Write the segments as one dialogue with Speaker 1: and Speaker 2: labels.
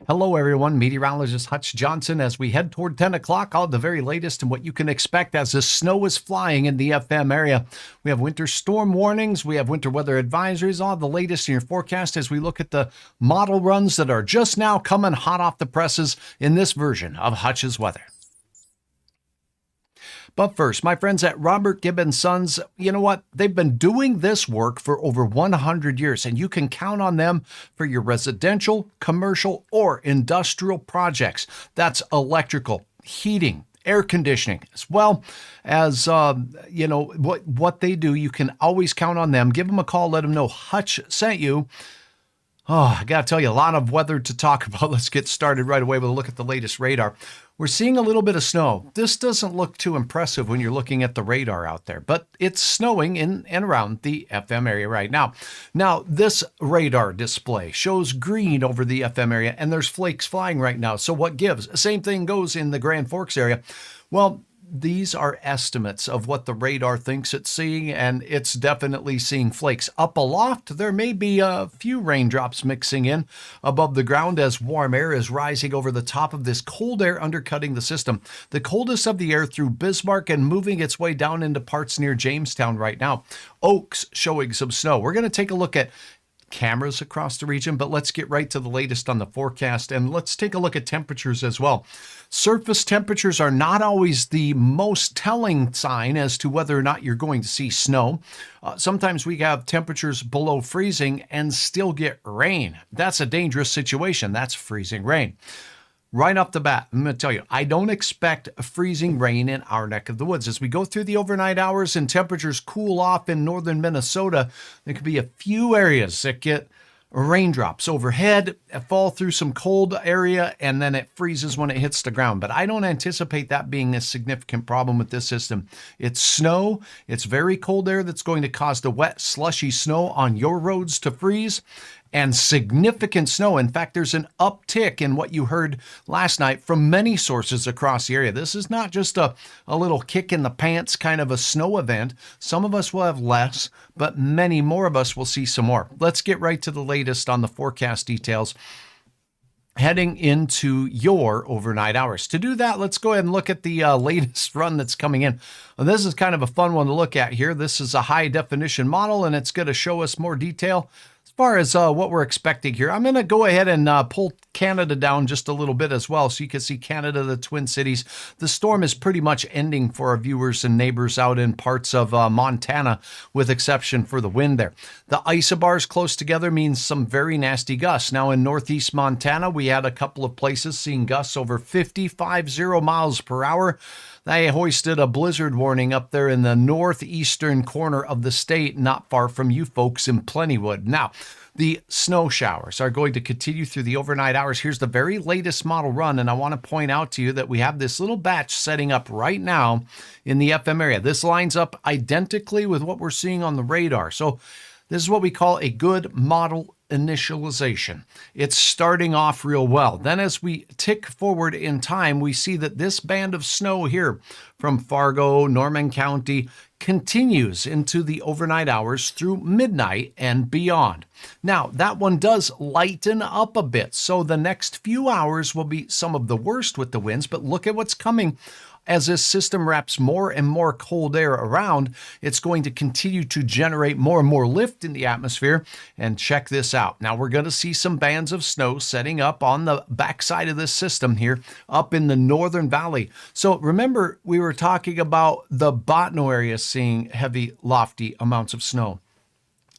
Speaker 1: Hello, everyone. Meteorologist Hutch Johnson as we head toward 10 o'clock. All the very latest and what you can expect as the snow is flying in the FM area. We have winter storm warnings. We have winter weather advisories. All the latest in your forecast as we look at the model runs that are just now coming hot off the presses in this version of Hutch's weather. But first, my friends at Robert Gibb & Sons, you know what? They've been doing this work for over 100 years, and you can count on them for your residential, commercial, or industrial projects. That's electrical, heating, air conditioning, as well as, what they do. You can always count on them. Give them a call. Let them know Hutch sent you. Oh, I got to tell you, a lot of weather to talk about. Let's get started right away with a look at the latest radar. We're seeing a little bit of snow. This doesn't look too impressive when you're looking at the radar out there, but it's snowing in and around the FM area right now. Now, this radar display shows green over the FM area, and there's flakes flying right now. So what gives? Same thing goes in the Grand Forks area. Well, these are estimates of what the radar thinks it's seeing, and it's definitely seeing flakes. Up aloft, there may be a few raindrops mixing in above the ground as warm air is rising over the top of this cold air undercutting the system. The coldest of the air through Bismarck and moving its way down into parts near Jamestown right now. Oaks showing some snow. We're going to take a look at cameras across the region, but let's get right to the latest on the forecast, and let's take a look at temperatures as well. Surface temperatures are not always the most telling sign as to whether or not you're going to see snow. Sometimes we have temperatures below freezing and still get rain. That's a dangerous situation. That's freezing rain. Right off the bat, I'm going to tell you, I don't expect freezing rain in our neck of the woods. As we go through the overnight hours and temperatures cool off in northern Minnesota, there could be a few areas that get raindrops overhead, fall through some cold area, and then it freezes when it hits the ground. But I don't anticipate that being a significant problem with this system. It's snow. It's very cold air that's going to cause the wet, slushy snow on your roads to freeze. And significant snow. In fact, there's an uptick in what you heard last night from many sources across the area. This is not just a little kick in the pants kind of a snow event. Some of us will have less, but many more of us will see some more. Let's get right to the latest on the forecast details heading into your overnight hours. To do that, let's go ahead and look at the latest run that's coming in. Well, this is kind of a fun one to look at here. This is a high definition model, and it's going to show us more detail as far as what we're expecting here. I'm going to go ahead and pull Canada down just a little bit as well so you can see Canada, the Twin Cities. The storm is pretty much ending for our viewers and neighbors out in parts of Montana, with exception for the wind there. The isobars close together means some very nasty gusts. Now in northeast Montana, we had a couple of places seeing gusts over 50 miles per hour. They hoisted a blizzard warning up there in the northeastern corner of the state, not far from you folks in Plentywood. Now, the snow showers are going to continue through the overnight hours. Here's the very latest model run, and I want to point out to you that we have this little batch setting up right now in the FM area. This lines up identically with what we're seeing on the radar. So this is what we call a good model initialization. It's starting off real well. Then as we tick forward in time, we see that this band of snow here from Fargo, Norman County, continues into the overnight hours through midnight and beyond. Now, that one does lighten up a bit, so the next few hours will be some of the worst with the winds, but look at what's coming. As this system wraps more and more cold air around, it's going to continue to generate more and more lift in the atmosphere. And check this out. Now we're going to see some bands of snow setting up on the backside of this system here up in the northern valley. So remember, we were talking about the Botno area seeing heavy, lofty amounts of snow.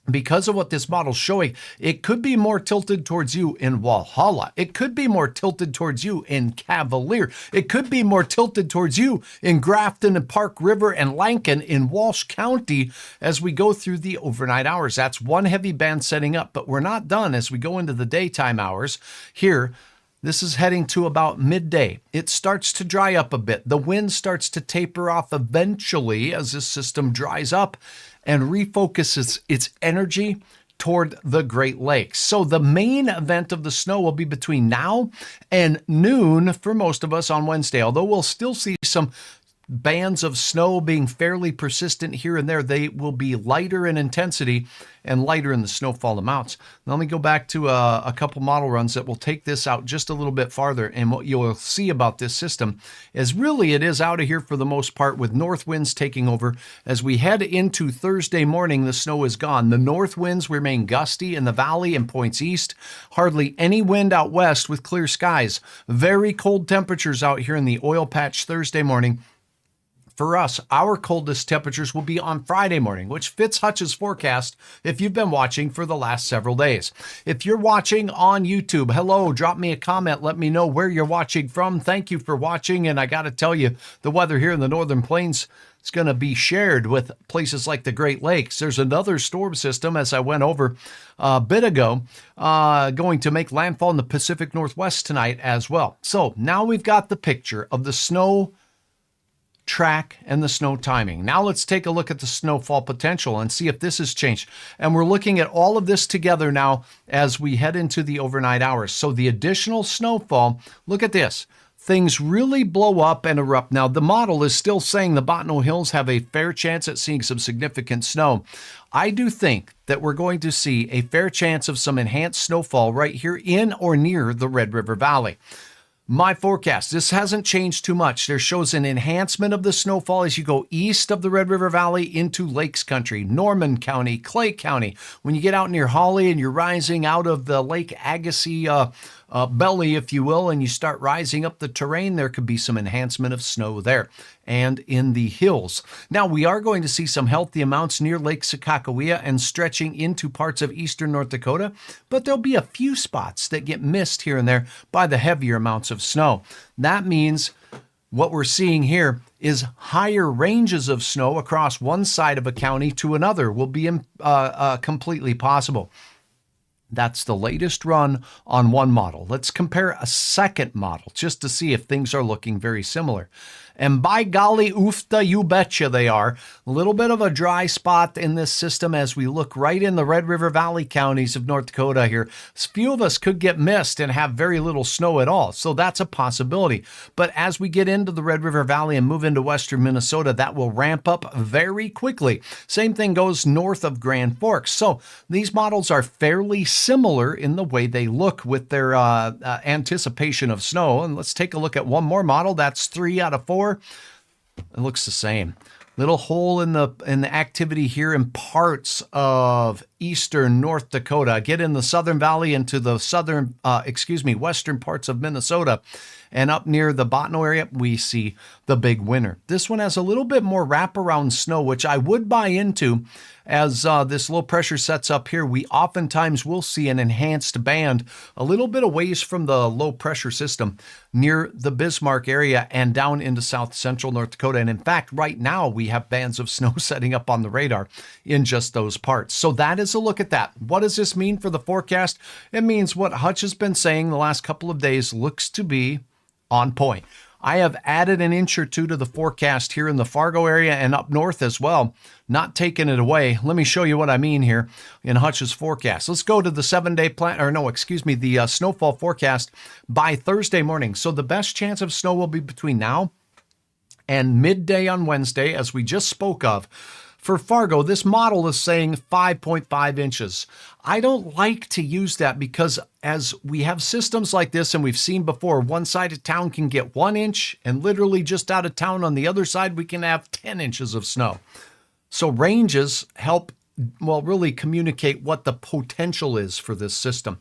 Speaker 1: Because of what this model's showing, it could be more tilted towards you in Walhalla. It could be more tilted towards you in Cavalier. It could be more tilted towards you in Grafton and Park River and Lankin in Walsh County as we go through the overnight hours. That's one heavy band setting up, but we're not done as we go into the daytime hours. Here, this is heading to about midday. It starts to dry up a bit. The wind starts to taper off eventually as this system dries up and refocuses its energy toward the Great Lakes. So the main event of the snow will be between now and noon for most of us on Wednesday, although we'll still see some bands of snow being fairly persistent here and there. They will be lighter in intensity and lighter in the snowfall amounts. Now, let me go back to a couple model runs that will take this out just a little bit farther. And what you'll see about this system is really it is out of here for the most part, with north winds taking over. As we head into Thursday morning, the snow is gone. The north winds remain gusty in the valley and points east. Hardly any wind out west with clear skies. Very cold temperatures out here in the oil patch Thursday morning. For us, our coldest temperatures will be on Friday morning, which fits Hutch's forecast if you've been watching for the last several days. If you're watching on YouTube, hello, drop me a comment. Let me know where you're watching from. Thank you for watching. And I got to tell you, the weather here in the Northern Plains is going to be shared with places like the Great Lakes. There's another storm system, as I went over a bit ago, going to make landfall in the Pacific Northwest tonight as well. So now we've got the picture of the snow track and the snow timing. Now let's take a look at the snowfall potential and see if this has changed. And we're looking at all of this together now as we head into the overnight hours. So the additional snowfall, look at this. Things really blow up and erupt. Now, the model is still saying the Botno Hills have a fair chance at seeing some significant snow. I do think that we're going to see a fair chance of some enhanced snowfall right here in or near the Red River Valley. My forecast, this hasn't changed too much. There shows an enhancement of the snowfall as you go east of the Red River Valley into Lakes Country, Norman County, Clay County. When you get out near Holly and you're rising out of the Lake Agassiz belly, if you will, and you start rising up the terrain, there could be some enhancement of snow there and in the hills. Now, we are going to see some healthy amounts near Lake Sakakawea and stretching into parts of eastern North Dakota, but there'll be a few spots that get missed here and there by the heavier amounts of snow. That means what we're seeing here is higher ranges of snow across one side of a county to another will be completely possible. That's the latest run on one model. Let's compare a second model just to see if things are looking very similar. And by golly, oofta, you betcha they are. A little bit of a dry spot in this system as we look right in the Red River Valley counties of North Dakota here. A few of us could get missed and have very little snow at all. So that's a possibility. But as we get into the Red River Valley and move into western Minnesota, that will ramp up very quickly. Same thing goes north of Grand Forks. So these models are fairly similar in the way they look with their anticipation of snow. And let's take a look at one more model. That's 3 out of 4. It looks the same. Little hole in the activity here in parts of eastern North Dakota. Get in the Southern Valley into the western parts of Minnesota. And up near the Botno area, we see the big winter. This one has a little bit more wraparound snow, which I would buy into. As this low pressure sets up here, we oftentimes will see an enhanced band a little bit away from the low pressure system near the Bismarck area and down into south central North Dakota. And in fact, right now we have bands of snow setting up on the radar in just those parts. So that is a look at that. What does this mean for the forecast? It means what Hutch has been saying the last couple of days looks to be on point. I have added an inch or two to the forecast here in the Fargo area and up north as well, not taking it away. Let me show you what I mean here in Hutch's forecast. Let's go to the the snowfall forecast by Thursday morning. So the best chance of snow will be between now and midday on Wednesday, as we just spoke of. For Fargo, this model is saying 5.5 inches. I don't like to use that because as we have systems like this, and we've seen before, one side of town can get 1 inch, and literally just out of town on the other side, we can have 10 inches of snow. So ranges help, really communicate what the potential is for this system.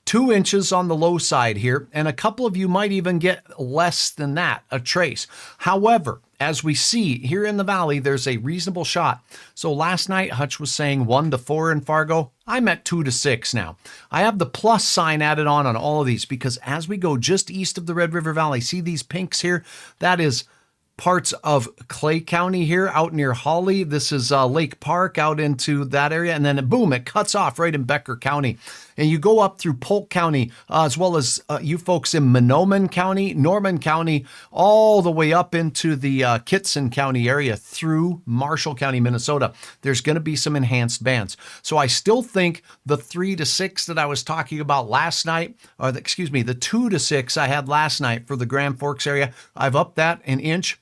Speaker 1: 2 inches on the low side here, and a couple of you might even get less than that, a trace. However, as we see here in the valley, there's a reasonable shot. So last night, Hutch was saying 1 to 4 in Fargo. I'm at 2 to 6 now. I have the plus sign added on all of these because as we go just east of the Red River Valley, see these pinks here? That is parts of Clay County here out near Holly. This is Lake Park out into that area. And then boom, it cuts off right in Becker County. And you go up through Polk County, as well as you folks in Mahnomen County, Norman County, all the way up into the Kitson County area through Marshall County, Minnesota. There's going to be some enhanced bands. So I still think the 3 to 6 that I was talking about last night, the 2 to 6 I had last night for the Grand Forks area, I've upped that an inch.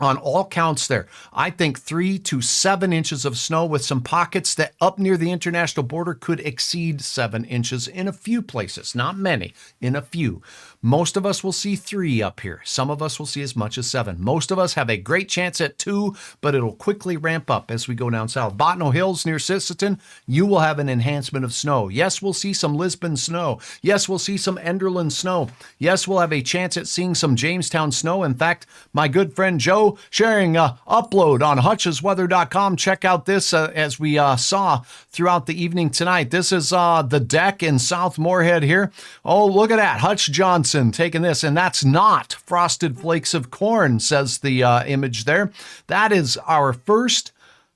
Speaker 1: on all counts there. I think 3 to 7 inches of snow, with some pockets that up near the international border could exceed 7 inches in a few places. Not many, in a few. Most of us will see 3 up here. Some of us will see as much as 7. Most of us have a great chance at 2, but it'll quickly ramp up as we go down south. Botno Hills near Sisseton, you will have an enhancement of snow. Yes, we'll see some Lisbon snow. Yes, we'll see some Enderlin snow. Yes, we'll have a chance at seeing some Jamestown snow. In fact, my good friend Joe sharing upload on hutchesweather.com. Check out this as we saw throughout the evening tonight. This is the deck in South Moorhead here. Oh, look at that. Hutch Johnson taking this, and that's not frosted flakes of corn, says the image there. That is our first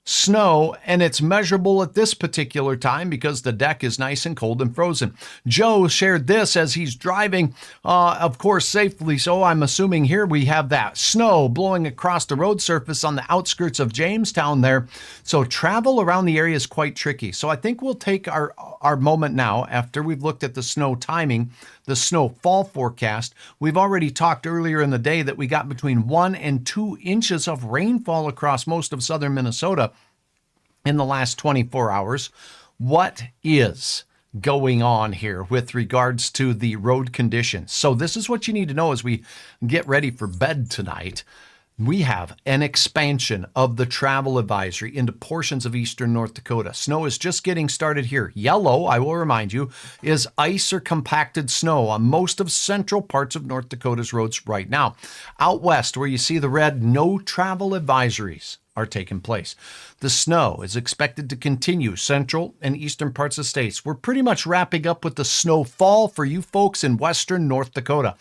Speaker 1: snow, and it's measurable at this particular time because the deck is nice and cold and frozen. Joe shared this as he's driving, of course, safely. So I'm assuming here we have that snow blowing across the road surface on the outskirts of Jamestown there. So travel around the area is quite tricky. So I think we'll take our moment now after we've looked at the snow timing, the snowfall forecast. We've already talked earlier in the day that we got between 1 and 2 inches of rainfall across most of southern Minnesota in the last 24 hours. What is going on here with regards to the road conditions? So this is what you need to know as we get ready for bed tonight. We have an expansion of the travel advisory into portions of eastern North Dakota. Snow is just getting started here. Yellow, I will remind you, is ice or compacted snow on most of central parts of North Dakota's roads right now. Out west, where you see the red, no travel advisories are taking place. The snow is expected to continue central and eastern parts of states. We're pretty much wrapping up with the snowfall for you folks in western North Dakota.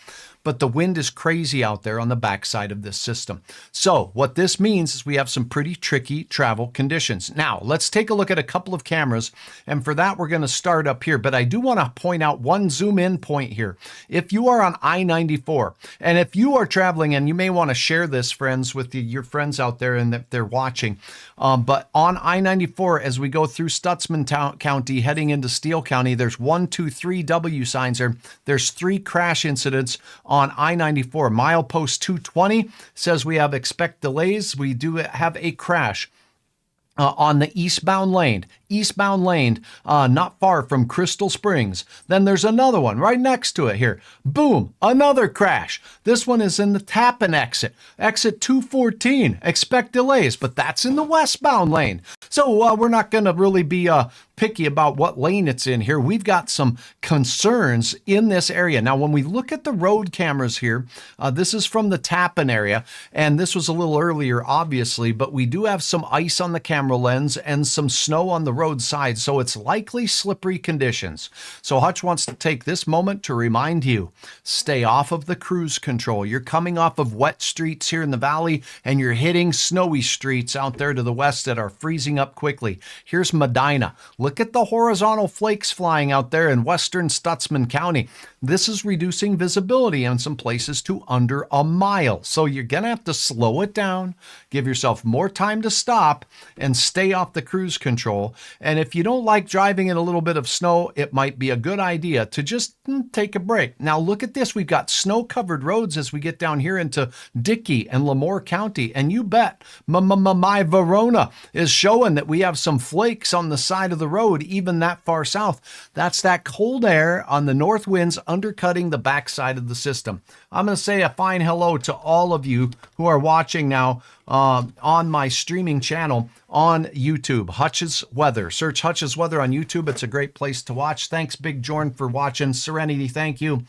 Speaker 1: But the wind is crazy out there on the backside of this system. So what this means is we have some pretty tricky travel conditions. Now, let's take a look at a couple of cameras. And for that, we're going to start up here. But I do want to point out one zoom in point here. If you are on I-94, and if you are traveling, and you may want to share this, friends, with your friends out there and that they're watching. But on I-94, as we go through Stutzman County, heading into Steele County, there's 1, 2, 3 W signs there. There's 3 crash incidents on I-94. Milepost 220 says we have expect delays. We do have a crash on the eastbound lane. Not far from Crystal Springs. Then there's another one right next to it here. Boom, another crash. This one is in the Tappan exit 214. Expect delays, but that's in the westbound lane. So we're not going to really be picky about what lane it's in here. We've got some concerns in this area. Now, when we look at the road cameras here, this is from the Tappan area, and this was a little earlier, obviously, but we do have some ice on the camera lens and some snow on the roadside, so it's likely slippery conditions. So Hutch wants to take this moment to remind you, stay off of the cruise control. You're coming off of wet streets here in the valley, and you're hitting snowy streets out there to the west that are freezing up quickly. Here's Medina. Look at the horizontal flakes flying out there in western Stutzman County. This is reducing visibility in some places to under a mile. So you're going to have to slow it down, give yourself more time to stop, and stay off the cruise control. And if you don't like driving in a little bit of snow, it might be a good idea to just take a break. Now look at this. We've got snow-covered roads as we get down here into Dickey and Lemoore County. And you bet my Verona is showing that we have some flakes on the side of the road, even that far south. That's that cold air on the north winds undercutting the backside of the system. I'm going to say a fine hello to all of you who are watching now on my streaming channel on YouTube, Hutch's Weather. Search Hutch's Weather on YouTube. It's a great place to watch. Thanks, Big Jorn, for watching. Serenity, thank you.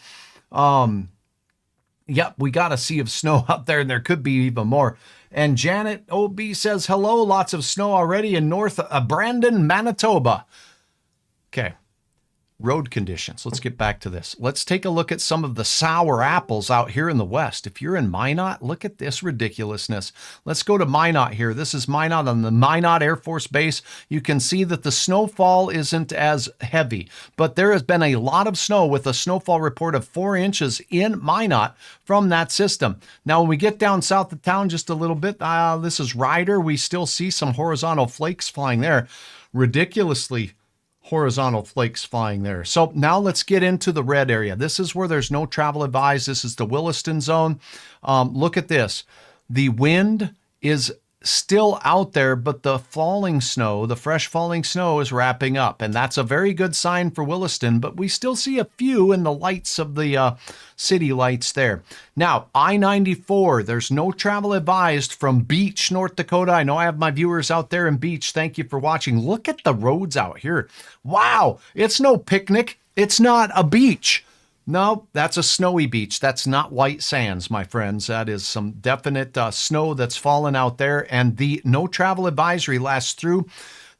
Speaker 1: Yep, we got a sea of snow out there, and there could be even more. And Janet OB says, hello, lots of snow already in North Brandon, Manitoba. Okay. Road conditions. Let's get back to this. Let's take a look at some of the sour apples out here in the west. If you're in Minot, look at this ridiculousness. Let's go to Minot here. This is Minot on the Minot Air Force Base. You can see that the snowfall isn't as heavy, but there has been a lot of snow with a snowfall report of 4 inches in Minot from that system. Now, when we get down south of town just a little bit, this is Ryder. We still see some horizontal flakes flying there. Ridiculously horizontal flakes flying there. So now let's get into the red area. This is where there's no travel advised. This is the Williston zone. Look at this. The wind is still out there, but the falling snow, the fresh falling snow is wrapping up. And that's a very good sign for Williston, but we still see a few in the lights of the city lights there. Now, I-94, there's no travel advised from Beach, North Dakota. I know I have my viewers out there in Beach. Thank you for watching. Look at the roads out here. Wow, it's no picnic. It's not a beach. No, that's a snowy beach. That's not white sands, my friends. That is some definite snow that's fallen out there. And the no travel advisory lasts through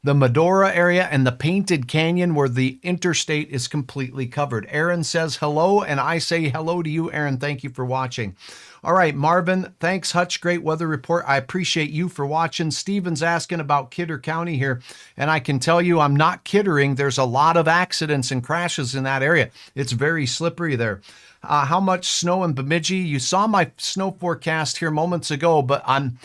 Speaker 1: the Medora area and the Painted Canyon where the interstate is completely covered. Aaron says hello, and I say hello to you, Aaron. Thank you for watching. All right, Marvin, thanks, Hutch. Great weather report. I appreciate you for watching. Steven's asking about Kidder County here, and I can tell you I'm not kidding. There's a lot of accidents and crashes in that area. It's very slippery there. How much snow in Bemidji? You saw my snow forecast here moments ago, but I'm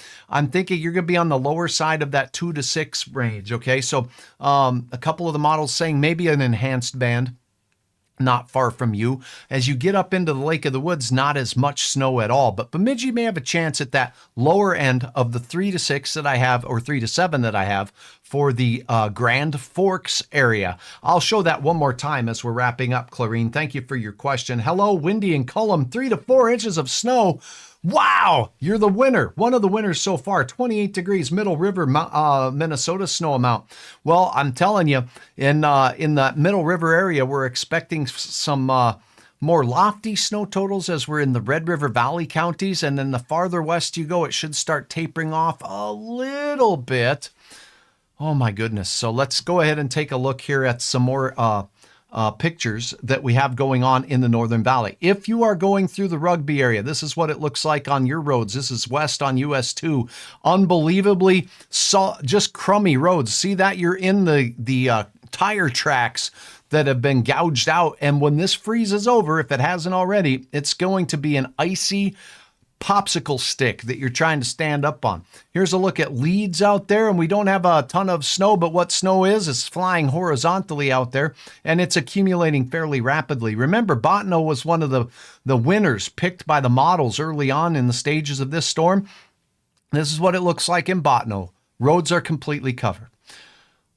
Speaker 1: thinking you're going to be on the lower side of that 2 to 6 range, okay? So a couple of the models saying maybe an enhanced band. Not far from you. As you get up into the Lake of the Woods, not as much snow at all. But Bemidji may have a chance at that lower end of the 3 to 6 that I have, or 3 to 7 that I have for the Grand Forks area. I'll show that one more time as we're wrapping up, Clarine. Thank you for your question. Hello, Windy and Cullum, 3 to 4 inches of snow. Wow, you're the winner. One of the winners so far. 28 degrees, Middle River, Minnesota snow amount. Well, I'm telling you, in the Middle River area, we're expecting some more lofty snow totals as we're in the Red River Valley counties. And then the farther west you go, it should start tapering off a little bit. Oh my goodness. So let's go ahead and take a look here at some more pictures that we have going on in the Northern Valley. If you are going through the Rugby area, this is what it looks like on your roads. This is west on US 2. Unbelievably just crummy roads. See that? You're in the tire tracks that have been gouged out. And when this freezes over, if it hasn't already, it's going to be an icy popsicle stick that you're trying to stand up on. Here's a look at Leeds out there, and we don't have a ton of snow, but what snow is flying horizontally out there, and it's accumulating fairly rapidly. Remember, Bottineau was one of the winners picked by the models early on in the stages of this storm. This is what it looks like in Bottineau. Roads are completely covered.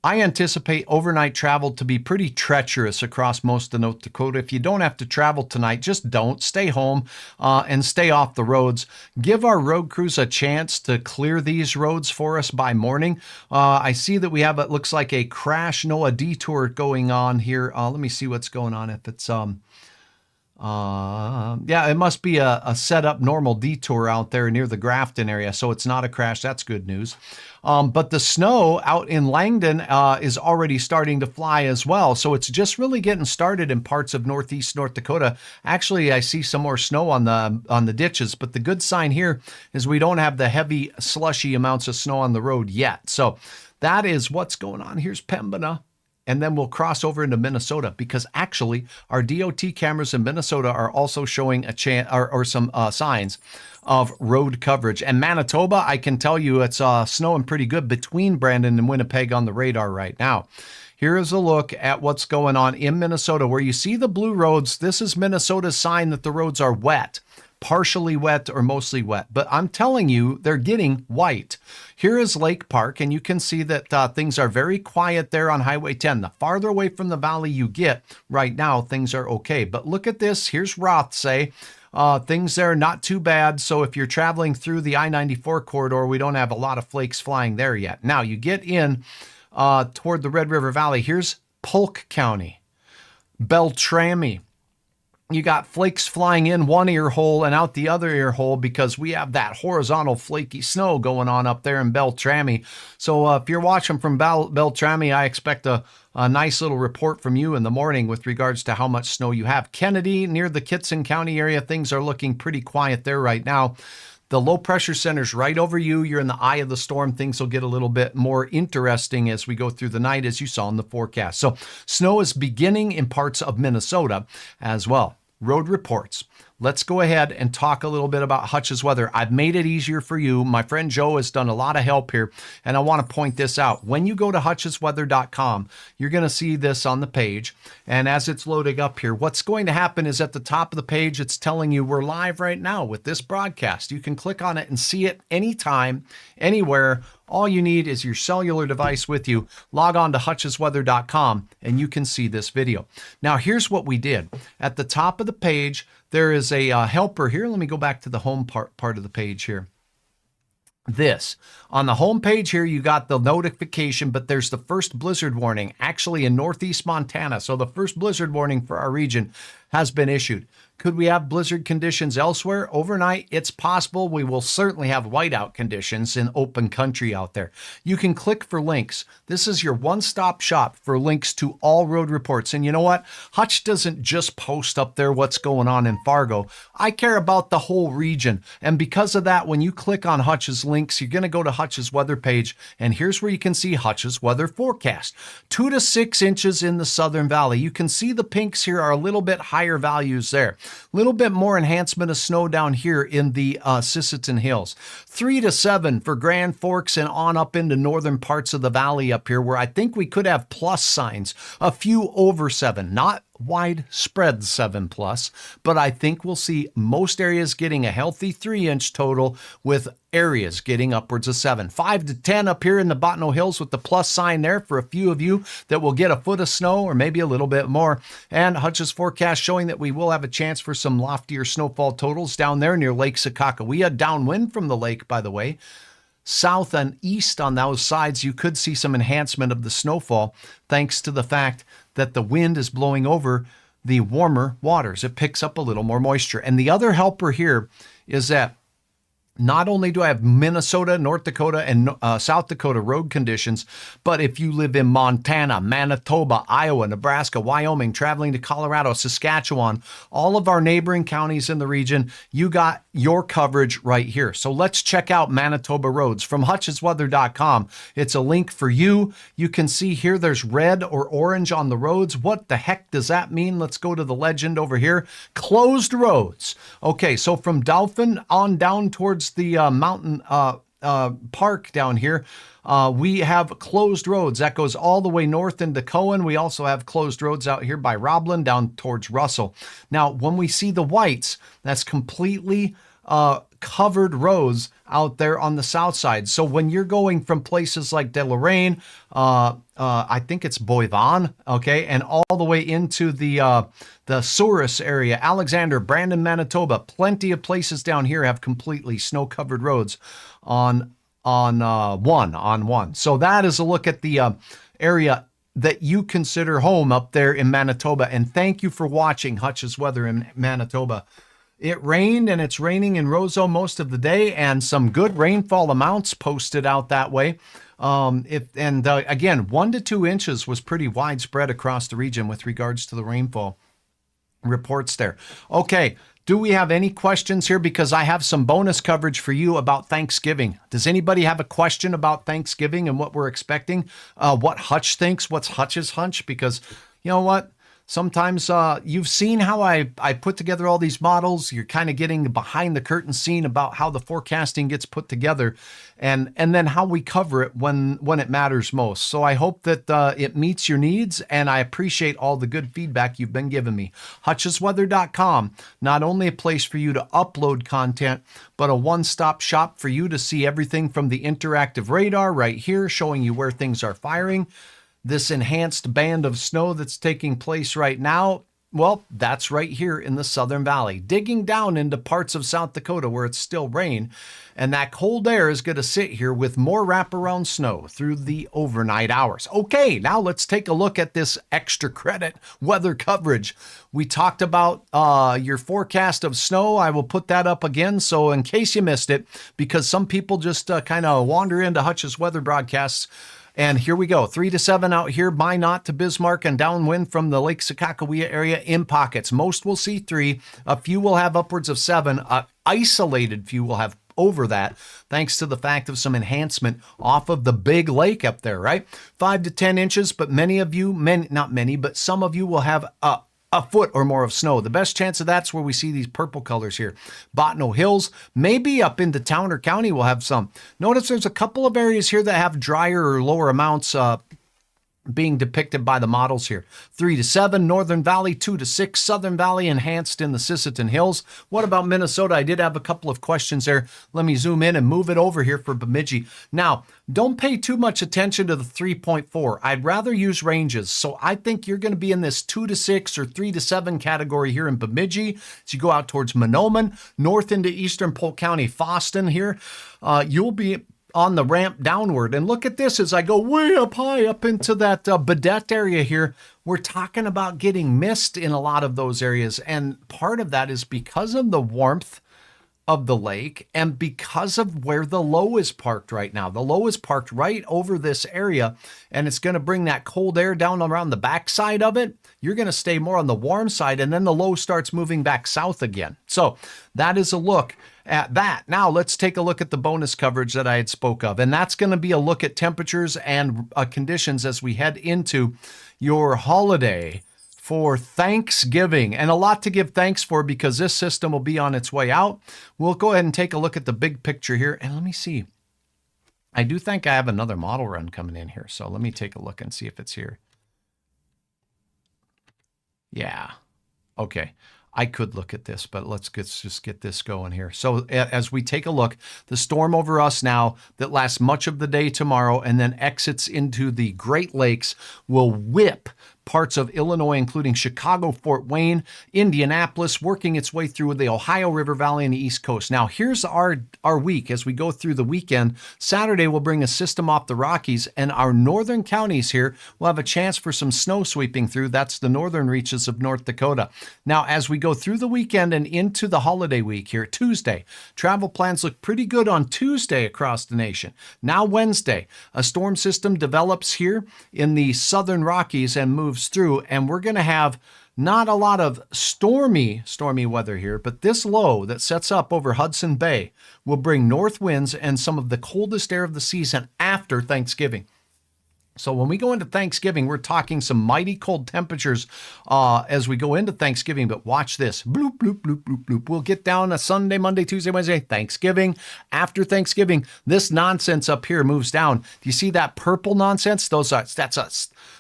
Speaker 1: I anticipate overnight travel to be pretty treacherous across most of North Dakota. If you don't have to travel tonight, just don't. Stay home and stay off the roads. Give our road crews a chance to clear these roads for us by morning. I see that we have, it looks like a crash, a detour going on here. Let me see what's going on. If it's, yeah, it must be a set up normal detour out there near the Grafton area. So it's not a crash. That's good news. But the snow out in Langdon is already starting to fly as well. So it's just really getting started in parts of northeast North Dakota. Actually, I see some more snow on the ditches, but the good sign here is we don't have the heavy slushy amounts of snow on the road yet. So that is what's going on. Here's Pembina. And then we'll cross over into Minnesota because actually our DOT cameras in Minnesota are also showing a chance or some signs of road coverage. And Manitoba, I can tell you it's snowing pretty good between Brandon and Winnipeg on the radar right now. Here is a look at what's going on in Minnesota where you see the blue roads. This is Minnesota's sign that the roads are wet. Partially wet or mostly wet, but I'm telling you, they're getting white. Here is Lake Park, and you can see that things are very quiet there on Highway 10. The farther away from the valley you get right now, things are okay. But look at this. Here's Rothsay. Things there are not too bad. So if you're traveling through the I-94 corridor, we don't have a lot of flakes flying there yet. Now you get in toward the Red River Valley. Here's Polk County, Beltrami. You got flakes flying in one ear hole and out the other ear hole because we have that horizontal flaky snow going on up there in Beltrami. So if you're watching from Beltrami, I expect a nice little report from you in the morning with regards to how much snow you have. Kennedy, near the Kitson County area, things are looking pretty quiet there right now. The low pressure center's right over you. You're in the eye of the storm. Things will get a little bit more interesting as we go through the night, as you saw in the forecast. So snow is beginning in parts of Minnesota as well. Road reports. let's go ahead and talk a little bit about Hutch's weather. I've made it easier for you. My friend Joe has done a lot of help here, and I want to point this out. When you go to hutchesweather.com, you're going to see this on the page, and as it's loading up here, what's going to happen is at the top of the page, it's telling you we're live right now with this broadcast. You can click on it and see it anytime, anywhere. All you need is your cellular device with you. Log on to hutchesweather.com and you can see this video. Now, here's what we did. At the top of the page, there is a helper here. Let me go back to the home part of the page here. This. On the home page here, you got the notification, but there's the first blizzard warning actually in northeast Montana. So the first blizzard warning for our region has been issued. Could we have blizzard conditions elsewhere overnight? It's possible. We will certainly have whiteout conditions in open country out there. You can click for links. This is your one-stop shop for links to all road reports. And you know what? Hutch doesn't just post up there what's going on in Fargo. I care about the whole region. And because of that, when you click on Hutch's links, you're going to go to Hutch's weather page. And here's where you can see Hutch's weather forecast. 2 to 6 inches in the Southern Valley. You can see the pinks here are a little bit higher values there. Little bit more enhancement of snow down here in the Sisseton Hills. 3 to 7 for Grand Forks and on up into northern parts of the valley up here, where I think we could have plus signs. A few over 7, not widespread 7 plus, but I think we'll see most areas getting a healthy 3-inch total with areas getting upwards of 7. 5 to 10 up here in the Botno Hills with the plus sign there for a few of you that will get a foot of snow or maybe a little bit more. And Hutch's forecast showing that we will have a chance for some loftier snowfall totals down there near Lake Sakakawea, downwind from the lake, by the way. South and east on those sides, you could see some enhancement of the snowfall thanks to the fact that the wind is blowing over the warmer waters. It picks up a little more moisture. And the other helper here is that not only do I have Minnesota, North Dakota, and South Dakota road conditions, but if you live in Montana, Manitoba, Iowa, Nebraska, Wyoming, traveling to Colorado, Saskatchewan, all of our neighboring counties in the region, you got your coverage right here. So let's check out Manitoba roads from hutchesweather.com. It's a link for you. You can see here there's red or orange on the roads. What the heck does that mean? Let's go to the legend over here. Closed roads. Okay, so from Dauphin on down towards the mountain park down here, we have closed roads. That goes all the way north into Cohen. We also have closed roads out here by Roblin down towards Russell. Now, when we see the whites, that's completely covered roads out there on the south side. So when you're going from places like De Lorraine, I think it's Boivin, okay, and all the way into the Souris area, Alexander, Brandon, Manitoba, plenty of places down here have completely snow-covered roads on one. So that is a look at the area that you consider home up there in Manitoba. And thank you for watching Hutch's Weather in Manitoba. It rained, and it's raining in Roseau most of the day, and some good rainfall amounts posted out that way. Again, 1 to 2 inches was pretty widespread across the region with regards to the rainfall reports there. Okay, do we have any questions here? Because I have some bonus coverage for you about Thanksgiving. Does anybody have a question about Thanksgiving and what we're expecting? What Hutch thinks? What's Hutch's hunch? Because you know what? Sometimes you've seen how I put together all these models. You're kind of getting behind the curtain scene about how the forecasting gets put together and then how we cover it when it matters most. So I hope that it meets your needs, and I appreciate all the good feedback you've been giving me. Hutchesweather.com, not only a place for you to upload content, but a one-stop shop for you to see everything from the interactive radar right here showing you where things are firing. This enhanced band of snow that's taking place right now, well, that's right here in the Southern Valley, digging down into parts of South Dakota where it's still rain. And that cold air is going to sit here with more wraparound snow through the overnight hours. Okay, now let's take a look at this extra credit weather coverage. We talked about your forecast of snow. I will put that up again. So in case you missed it, because some people just kind of wander into Hutch's weather broadcasts. And here we go. 3 to 7 out here, Minot to Bismarck and downwind from the Lake Sakakawea area in pockets. Most will see 3. A few will have upwards of 7. Isolated few will have over that, thanks to the fact of some enhancement off of the big lake up there, right? 5 to 10 inches, but many of you, not many, but some of you will have a foot or more of snow. The best chance of that's where we see these purple colors here. Botno Hills, maybe up into Towner County we'll have some. Notice there's a couple of areas here that have drier or lower amounts being depicted by the models here. 3 to 7, Northern Valley, 2 to 6, Southern Valley enhanced in the Sisseton Hills. What about Minnesota? I did have a couple of questions there. Let me zoom in and move it over here for Bemidji. Now, don't pay too much attention to the 3.4. I'd rather use ranges. So I think you're going to be in this 2 to 6 or 3 to 7 category here in Bemidji. As you go out towards Monoman, north into eastern Polk County, Foston here, you'll be on the ramp downward. And look at this as I go way up high up into that Badette area here. We're talking about getting mist in a lot of those areas. And part of that is because of the warmth of the lake and because of where the low is parked right now. The low is parked right over this area, and it's going to bring that cold air down around the backside of it. You're going to stay more on the warm side, and then the low starts moving back south again. So that is a look at that. Now let's take a look at the bonus coverage that I had spoke of, and that's going to be a look at temperatures and conditions as we head into your holiday for Thanksgiving, and a lot to give thanks for because this system will be on its way out. We'll go ahead and take a look at the big picture here, and let me see. I do think I have another model run coming in here, so let me take a look and see if it's here. Yeah, okay. I could look at this, but let's just get this going here. So as we take a look, the storm over us now that lasts much of the day tomorrow and then exits into the Great Lakes will whip parts of Illinois, including Chicago, Fort Wayne, Indianapolis, working its way through the Ohio River Valley and the East Coast. Now, here's our week as we go through the weekend. Saturday will bring a system off the Rockies, and our northern counties here will have a chance for some snow sweeping through. That's the northern reaches of North Dakota. Now, as we go through the weekend and into the holiday week here, Tuesday, travel plans look pretty good on Tuesday across the nation. Now, Wednesday, a storm system develops here in the southern Rockies and moves through, and we're going to have not a lot of stormy weather here, but this low that sets up over Hudson Bay will bring north winds and some of the coldest air of the season after Thanksgiving. So when we go into Thanksgiving, we're talking some mighty cold temperatures as we go into Thanksgiving. But watch this. Bloop, bloop, bloop, bloop, bloop. We'll get down a Sunday, Monday, Tuesday, Wednesday, Thanksgiving. After Thanksgiving, this nonsense up here moves down. Do you see that purple nonsense? That's a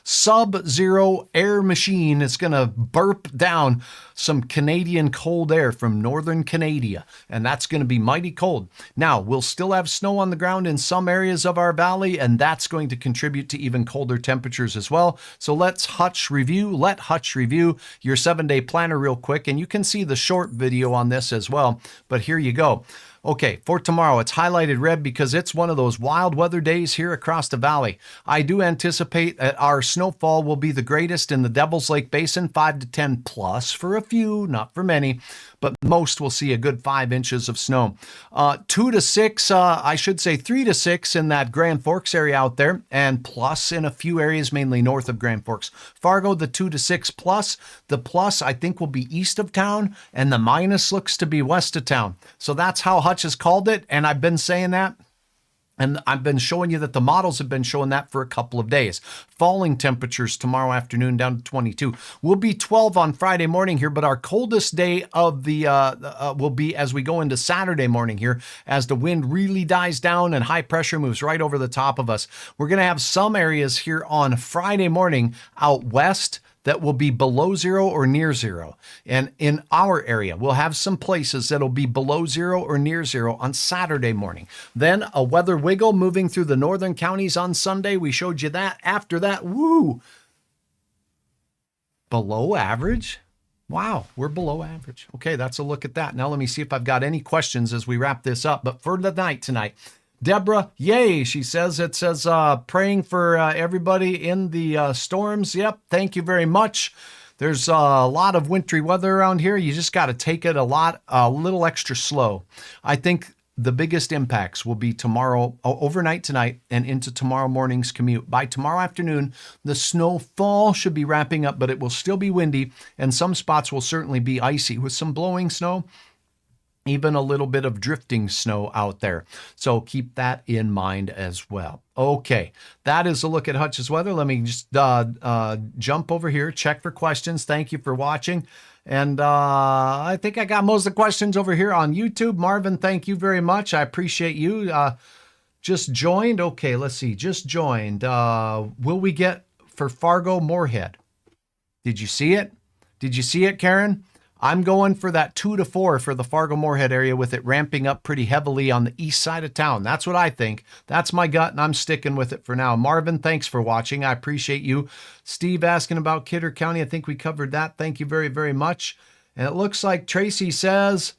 Speaker 1: sub-zero air machine. It's going to burp down some Canadian cold air from northern Canada, and that's going to be mighty cold. Now, we'll still have snow on the ground in some areas of our valley, and that's going to contribute to even colder temperatures as well. So let Hutch review your 7-day planner real quick, and you can see the short video on this as well, but here you go. Okay, for tomorrow, it's highlighted red because it's one of those wild weather days here across the valley. I do anticipate that our snowfall will be the greatest in the Devil's Lake Basin, 5 to 10 plus for a few, not for many, but most will see a good 5 inches of snow. 2 to 6, I should say 3 to 6 in that Grand Forks area out there, and plus in a few areas, mainly north of Grand Forks. Fargo, the 2 to 6 plus. The plus, I think, will be east of town, and the minus looks to be west of town. So that's how Hutch has called it, and I've been saying that. And I've been showing you that the models have been showing that for a couple of days. Falling temperatures tomorrow afternoon down to 22. We'll be 12 on Friday morning here, but our coldest day of the will be as we go into Saturday morning here, as the wind really dies down and high pressure moves right over the top of us. We're going to have some areas here on Friday morning out west that will be below zero or near zero. And in our area, we'll have some places that'll be below zero or near zero on Saturday morning. Then a weather wiggle moving through the northern counties on Sunday. We showed you that. After that, woo, below average. Wow, we're below average. Okay, that's a look at that. Now let me see if I've got any questions as we wrap this up. But for the night tonight, Deborah, yay, she says. It says praying for everybody in the storms. Yep, thank you very much. There's a lot of wintry weather around here. You just got to take it a little extra slow. I think the biggest impacts will be tomorrow, overnight tonight, and into tomorrow morning's commute. By tomorrow afternoon, the snowfall should be wrapping up, but it will still be windy, and some spots will certainly be icy with some blowing snow. even a little bit of drifting snow out there. So keep that in mind as well. Okay, that is a look at Hutch's weather. Let me just jump over here, check for questions. Thank you for watching. And I think I got most of the questions over here on YouTube. Marvin, thank you very much. I appreciate you. Just joined. Okay, let's see. Just joined. Will we get for Fargo Moorhead? Did you see it? Did you see it, Karen? I'm going for that 2 to 4 for the Fargo Moorhead area with it ramping up pretty heavily on the east side of town. That's what I think. That's my gut, and I'm sticking with it for now. Marvin, thanks for watching. I appreciate you. Steve asking about Kidder County. I think we covered that. Thank you very, very much. And it looks like Tracy says,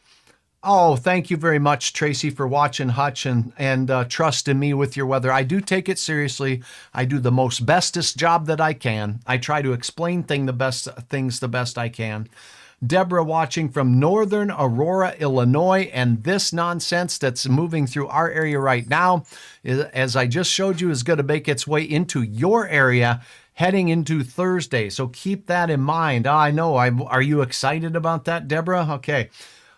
Speaker 1: oh, thank you very much, Tracy, for watching Hutch and trusting me with your weather. I do take it seriously. I do the most bestest job that I can. I try to explain things the best I can. Deborah watching from northern Aurora, Illinois, and this nonsense that's moving through our area right now, as I just showed you, is going to make its way into your area heading into Thursday. So keep that in mind. I know. Are you excited about that, Deborah? Okay.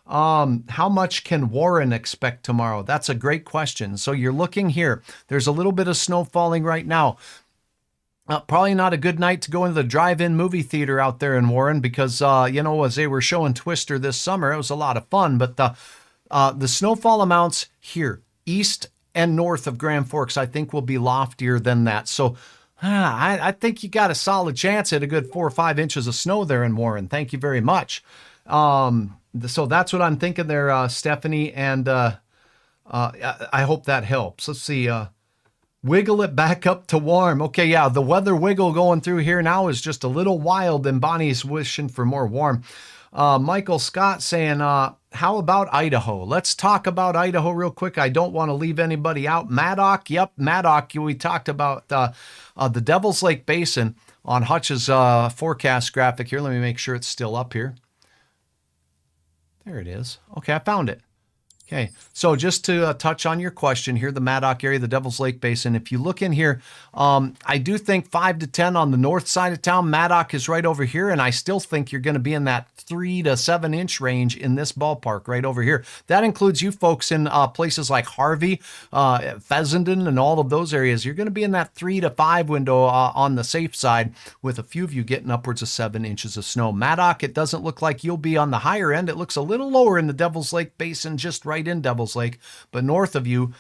Speaker 1: How much can Warren expect tomorrow? That's a great question. So you're looking here. There's a little bit of snow falling right now. Probably not a good night to go into the drive-in movie theater out there in Warren because, as they were showing Twister this summer, it was a lot of fun. But the snowfall amounts here, east and north of Grand Forks, I think will be loftier than that. So I think you got a solid chance at a good 4 or 5 inches of snow there in Warren. Thank you very much. So that's what I'm thinking there, Stephanie, and I hope that helps. Let's see. Wiggle it back up to warm. Okay, yeah, the weather wiggle going through here now is just a little wild, and Bonnie's wishing for more warm. Michael Scott saying, how about Idaho? Let's talk about Idaho real quick. I don't want to leave anybody out. Maddock, yep, Maddock. We talked about the Devil's Lake Basin on Hutch's forecast graphic here. Let me make sure it's still up here. There it is. Okay, I found it. Okay, so just to touch on your question here, the Maddock area, the Devil's Lake Basin, if you look in here, I do think 5 to 10 on the north side of town. Maddock is right over here, and I still think you're going to be in that 3 to 7 inch range in this ballpark right over here. That includes you folks in places like Harvey, Fessenden, and all of those areas. You're going to be in that 3 to 5 window on the safe side, with a few of you getting upwards of 7 inches of snow. Maddock, it doesn't look like you'll be on the higher end. It looks a little lower in the Devil's Lake Basin, just right in Devil's Lake, but north of you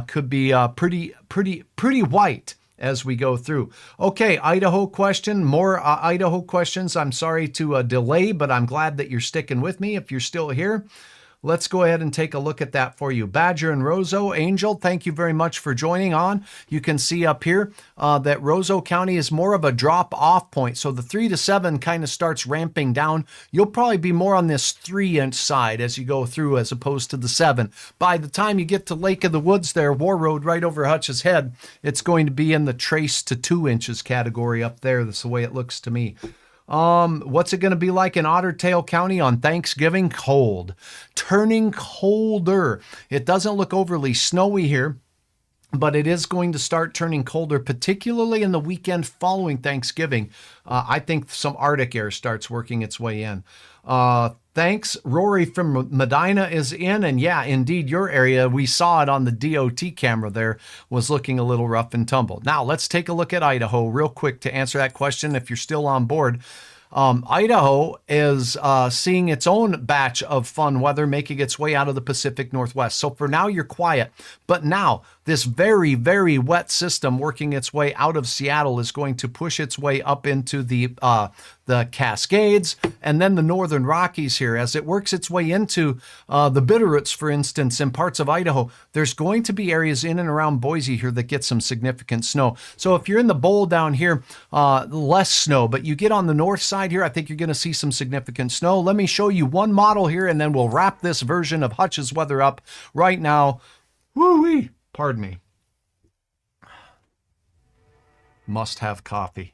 Speaker 1: could be pretty white as we go through. Okay, Idaho question, more Idaho questions. I'm sorry to delay, but I'm glad that you're sticking with me if you're still here. Let's go ahead and take a look at that for you. Badger and Roseau, Angel, thank you very much for joining on. You can see up here that Roseau County is more of a drop-off point. So the 3 to 7 kind of starts ramping down. You'll probably be more on this 3-inch side as you go through as opposed to the 7. By the time you get to Lake of the Woods there, War Road right over Hutch's head, it's going to be in the trace to 2 inches category up there. That's the way it looks to me. What's it going to be like in Otter Tail County on Thanksgiving? Cold. Turning colder. It doesn't look overly snowy here, but it is going to start turning colder, particularly in the weekend following Thanksgiving. I think some Arctic air starts working its way in. Thanks. Rory from Medina is in, and yeah, indeed, your area, we saw it on the DOT camera there, was looking a little rough and tumble. Now, let's take a look at Idaho real quick to answer that question if you're still on board. Idaho is seeing its own batch of fun weather making its way out of the Pacific Northwest. So for now, you're quiet. But now, this very, very wet system working its way out of Seattle is going to push its way up into the Cascades and then the Northern Rockies here. As it works its way into the Bitterroots, for instance, in parts of Idaho, there's going to be areas in and around Boise here that get some significant snow. So if you're in the bowl down here, less snow, but you get on the north side here, I think you're going to see some significant snow. Let me show you one model here, and then we'll wrap this version of Hutch's weather up right now. Woo-wee! Pardon me. Must have coffee.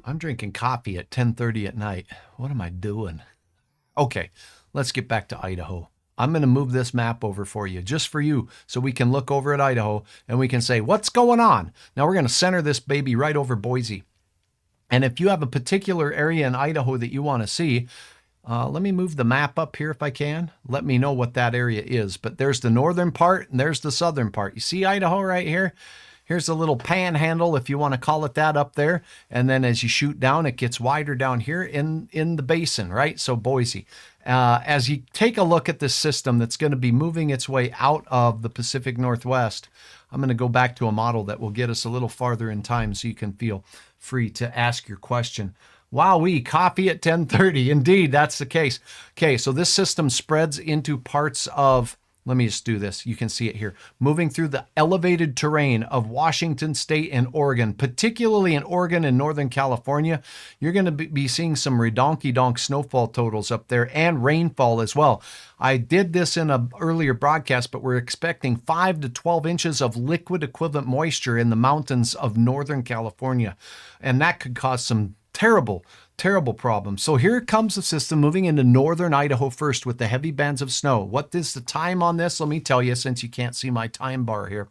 Speaker 1: I'm drinking coffee at 10:30 at night. What am I doing? Okay, let's get back to Idaho. I'm going to move this map over for you, just for you, so we can look over at Idaho and we can say, what's going on? Now we're going to center this baby right over Boise. And if you have a particular area in Idaho that you want to see, let me move the map up here if I can. Let me know what that area is. But there's the northern part and there's the southern part. You see Idaho right here? Here's a little panhandle, if you want to call it that, up there. And then as you shoot down, it gets wider down here in the basin, right? So Boise. As you take a look at this system that's going to be moving its way out of the Pacific Northwest, I'm going to go back to a model that will get us a little farther in time so you can feel free to ask your question. Wowee, coffee at 10:30. Indeed, that's the case. Okay, so this system spreads into parts of, let me just do this. You can see it here. Moving through the elevated terrain of Washington State and Oregon, particularly in Oregon and Northern California, you're going to be seeing some redonky-donk snowfall totals up there and rainfall as well. I did this in an earlier broadcast, but we're expecting 5 to 12 inches of liquid equivalent moisture in the mountains of Northern California. And that could cause some terrible problem. So here comes the system moving into northern Idaho first with the heavy bands of snow. What is the time on this? Let me tell you, since you can't see my time bar here.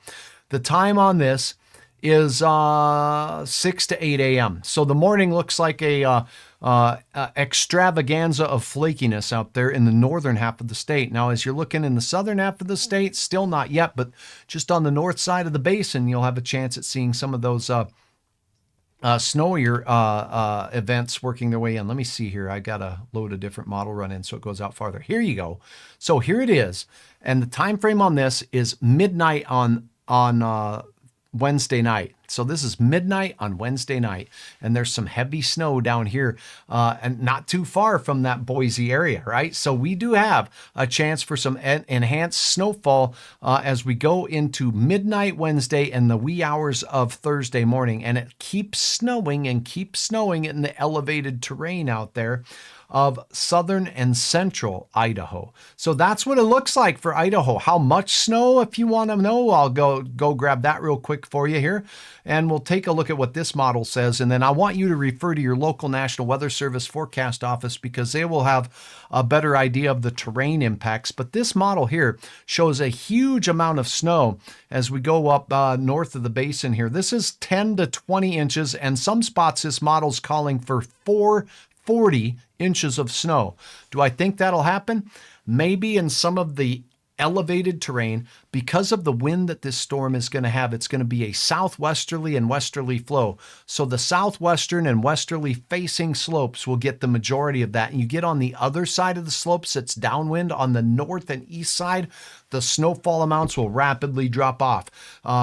Speaker 1: The time on this is 6 to 8 a.m. So the morning looks like a extravaganza of flakiness out there in the northern half of the state. Now, as you're looking in the southern half of the state, still not yet, but just on the north side of the basin, you'll have a chance at seeing some of those snowier events working their way in. Let me see here. I got to load a different model run in so it goes out farther. Here you go. So here it is. And the time frame on this is midnight on Wednesday night. So this is midnight on Wednesday night, and there's some heavy snow down here and not too far from that Boise area, right? So we do have a chance for some enhanced snowfall as we go into midnight Wednesday and the wee hours of Thursday morning, and it keeps snowing and keeps snowing in the elevated terrain out there of southern and central Idaho. So that's what it looks like for Idaho. How much snow, if you want to know, I'll go grab that real quick for you here. And we'll take a look at what this model says. And then I want you to refer to your local National Weather Service forecast office because they will have a better idea of the terrain impacts. But this model here shows a huge amount of snow as we go up north of the basin here. This is 10 to 20 inches, and some spots this model's calling for 440 inches of snow. Do I think that'll happen? Maybe in some of the elevated terrain. Because of the wind that this storm is going to have, it's going to be a southwesterly and westerly flow. So the southwestern and westerly facing slopes will get the majority of that. And you get on the other side of the slopes that's downwind on the north and east side, the snowfall amounts will rapidly drop off.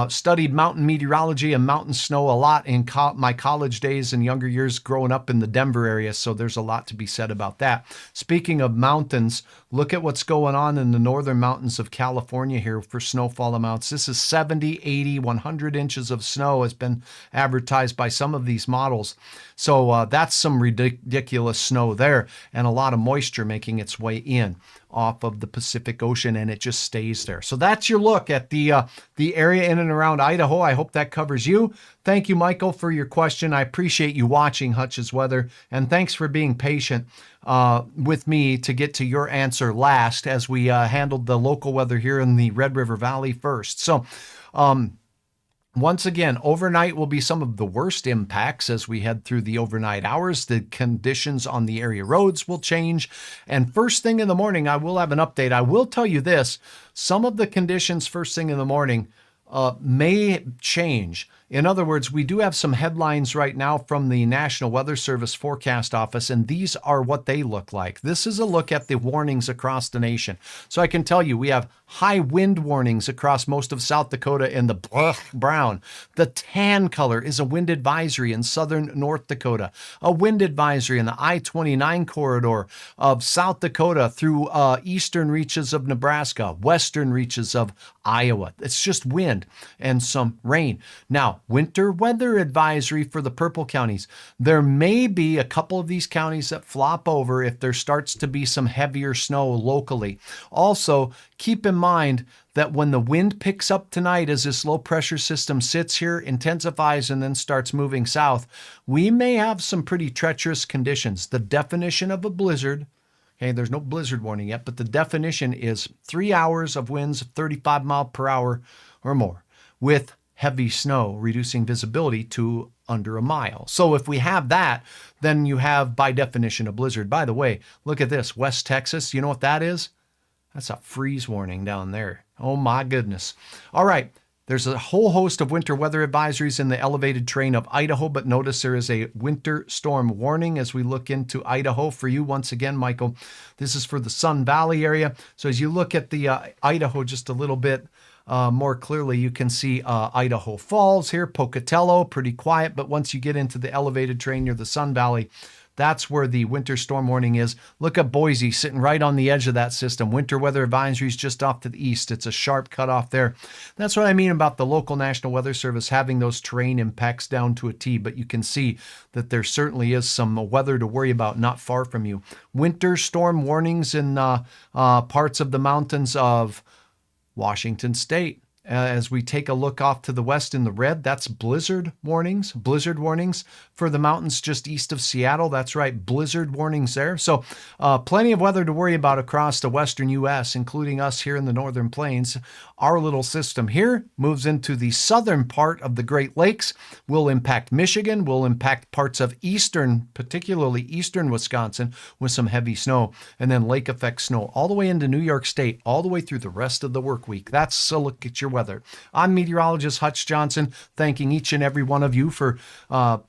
Speaker 1: Studied mountain meteorology and mountain snow a lot in my college days and younger years growing up in the Denver area, so there's a lot to be said about that. Speaking of mountains, look at what's going on in the northern mountains of California here for snowfall amounts. This is 70, 80, 100 inches of snow has been advertised by some of these models. So that's some ridiculous snow there, and a lot of moisture making its way in off of the Pacific Ocean, and it just stays there. So that's your look at the area in and around Idaho. I hope that covers you. Thank you, Michael, for your question. I appreciate you watching Hutch's Weather, and thanks for being patient with me to get to your answer last as we handled the local weather here in the Red River Valley first. So once again, overnight will be some of the worst impacts as we head through the overnight hours. The conditions on the area roads will change. And first thing in the morning, I will have an update. I will tell you this, some of the conditions first thing in the morning may change. In other words, we do have some headlines right now from the National Weather Service forecast office, and these are what they look like. This is a look at the warnings across the nation. So I can tell you we have high wind warnings across most of South Dakota in the brown. The tan color is a wind advisory in southern North Dakota, a wind advisory in the I-29 corridor of South Dakota through eastern reaches of Nebraska, western reaches of Iowa. It's just wind and some rain. Now, winter weather advisory for the purple counties. There may be a couple of these counties that flop over if there starts to be some heavier snow locally. Also, keep in mind that when the wind picks up tonight as this low pressure system sits here, intensifies, and then starts moving south, we may have some pretty treacherous conditions. The definition of a blizzard, okay, there's no blizzard warning yet, but the definition is 3 hours of winds of 35 miles per hour or more with heavy snow, reducing visibility to under a mile. So if we have that, then you have, by definition, a blizzard. By the way, look at this, West Texas. You know what that is? That's a freeze warning down there. Oh my goodness. All right. There's a whole host of winter weather advisories in the elevated terrain of Idaho, but notice there is a winter storm warning as we look into Idaho for you. Once again, Michael, this is for the Sun Valley area. So as you look at the Idaho just a little bit more clearly, you can see Idaho Falls here, Pocatello, pretty quiet. But once you get into the elevated terrain near the Sun Valley, that's where the winter storm warning is. Look at Boise sitting right on the edge of that system. Winter weather advisories just off to the east. It's a sharp cutoff there. That's what I mean about the local National Weather Service having those terrain impacts down to a T. But you can see that there certainly is some weather to worry about not far from you. Winter storm warnings in parts of the mountains of Washington State. As we take a look off to the west in the red, that's blizzard warnings for the mountains just east of Seattle. That's right, blizzard warnings there. So plenty of weather to worry about across the western U.S., including us here in the northern plains. Our little system here moves into the southern part of the Great Lakes, will impact Michigan, will impact parts of eastern, particularly eastern Wisconsin with some heavy snow, and then lake effect snow all the way into New York State, all the way through the rest of the work week. That's a look at your weather. I'm meteorologist Hutch Johnson, thanking each and every one of you for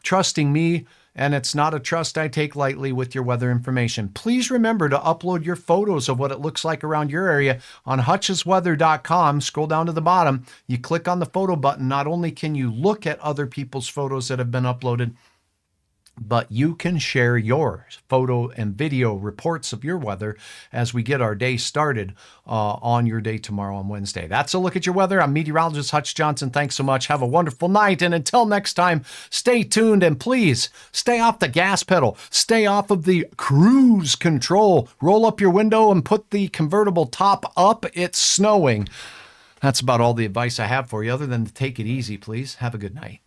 Speaker 1: trusting me. And it's not a trust I take lightly with your weather information. Please remember to upload your photos of what it looks like around your area on hutchesweather.com. Scroll down to the bottom. You click on the photo button. Not only can you look at other people's photos that have been uploaded, but you can share your photo and video reports of your weather as we get our day started on your day tomorrow on Wednesday. That's a look at your weather. I'm meteorologist Hutch Johnson. Thanks so much. Have a wonderful night. And until next time, stay tuned and please stay off the gas pedal. Stay off of the cruise control. Roll up your window and put the convertible top up. It's snowing. That's about all the advice I have for you other than to take it easy, please. Have a good night.